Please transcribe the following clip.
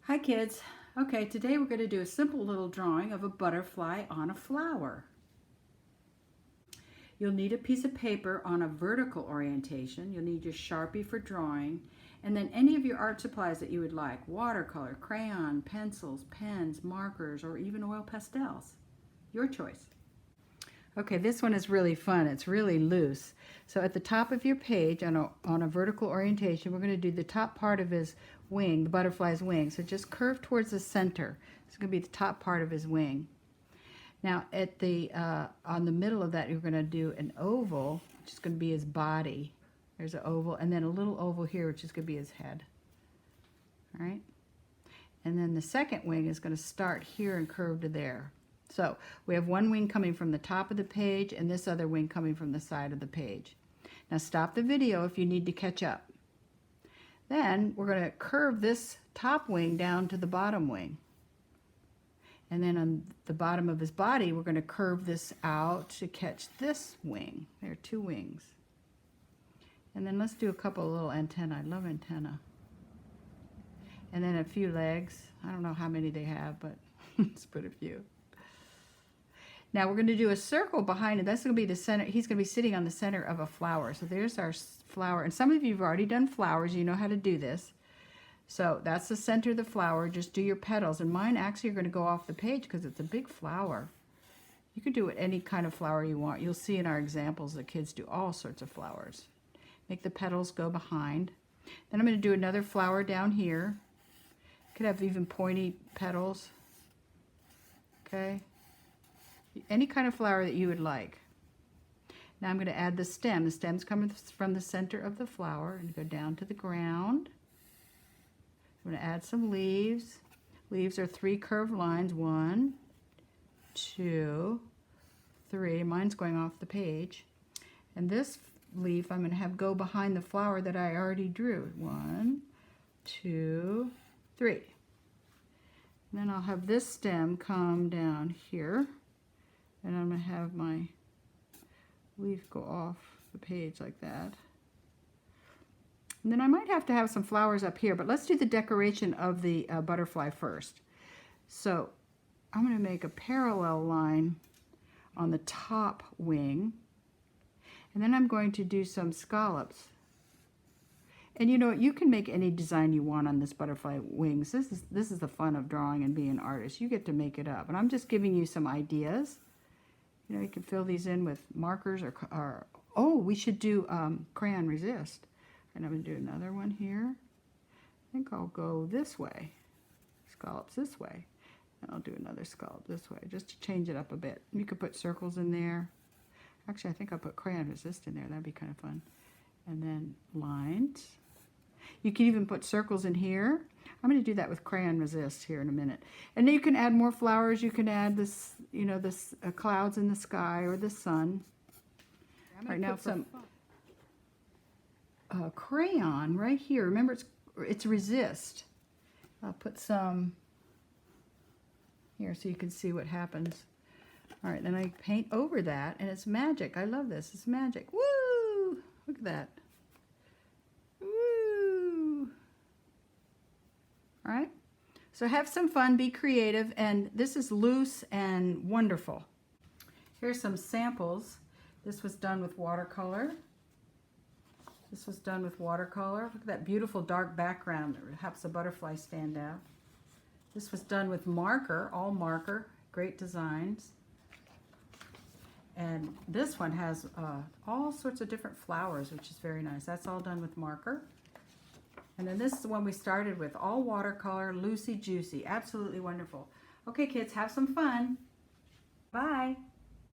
Hi kids. Okay, today we're going to do a simple little drawing of a butterfly on a flower. You'll need a piece of paper on a vertical orientation. You'll need your Sharpie for drawing, and then any of your art supplies that you would like: watercolor, crayon, pencils, pens, markers, or even oil pastels. Your choice. Okay, this one is really fun. It's really loose. So at the top of your page on a vertical orientation, we're going to do the top part of his wing, the butterfly's wing. So just curve towards the center. It's going to be the top part of his wing. Now at the on the middle of that, you're going to do an oval, which is going to be his body. There's an oval, and then a little oval here, which is going to be his head. All right? And then the second wing is going to start here and curve to there. So we have one wing coming from the top of the page and this other wing coming from the side of the page. Now stop the video if you need to catch up. Then we're going to curve this top wing down to the bottom wing. And then on the bottom of his body, we're going to curve this out to catch this wing. There are two wings. And then let's do a couple of little antennae. I love antenna. And then a few legs. I don't know how many they have, but let's put a few. Now we're going to do a circle behind it. That's going to be the center. He's going to be sitting on the center of a flower. So there's our flower. And some of you have already done flowers. You know how to do this. So that's the center of the flower. Just do your petals. And mine actually are going to go off the page because it's a big flower. You could do it any kind of flower you want. You'll see in our examples that kids do all sorts of flowers. Make the petals go behind. Then I'm going to do another flower down here. You could have even pointy petals. Okay. Any kind of flower that you would like. Now I'm going to add the stem. The stem's coming from the center of the flower and go down to the ground. I'm going to add some leaves. Leaves are 3 curved lines. 1, 2, 3. Mine's going off the page. And this leaf I'm going to have go behind the flower that I already drew. 1, 2, 3. And then I'll have this stem come down here. And I'm going to have my leaf go off the page like that. And then I might have to have some flowers up here, but let's do the decoration of the butterfly first. So I'm going to make a parallel line on the top wing. And then I'm going to do some scallops. And you know, you can make any design you want on this butterfly wings. This is the fun of drawing and being an artist. You get to make it up. And I'm just giving you some ideas. You know, you can fill these in with markers or oh, we should do crayon resist. And I'm going to do another one here. I think I'll go this way. Scallops this way. And I'll do another scallop this way, just to change it up a bit. You could put circles in there. Actually, I think I'll put crayon resist in there. That'd be kind of fun. And then lines. You can even put circles in here. I'm going to do that with crayon resist here in a minute. And then you can add more flowers. You can add this, you know, this clouds in the sky or the sun. Right now, some crayon right here. Remember, it's resist. I'll put some here so you can see what happens. All right, then I paint over that, and it's magic. I love this. It's magic. Woo! Look at that. Woo! All right. So have some fun, be creative, and this is loose and wonderful. Here's some samples. This was done with watercolor. This was done with watercolor. Look at that beautiful dark background that helps the butterfly stand out. This was done with marker, all marker. Great designs. And this one has all sorts of different flowers, which is very nice. That's all done with marker. And then this is the one we started with, all watercolor, loosey-juicy. Absolutely wonderful. Okay, kids, have some fun. Bye.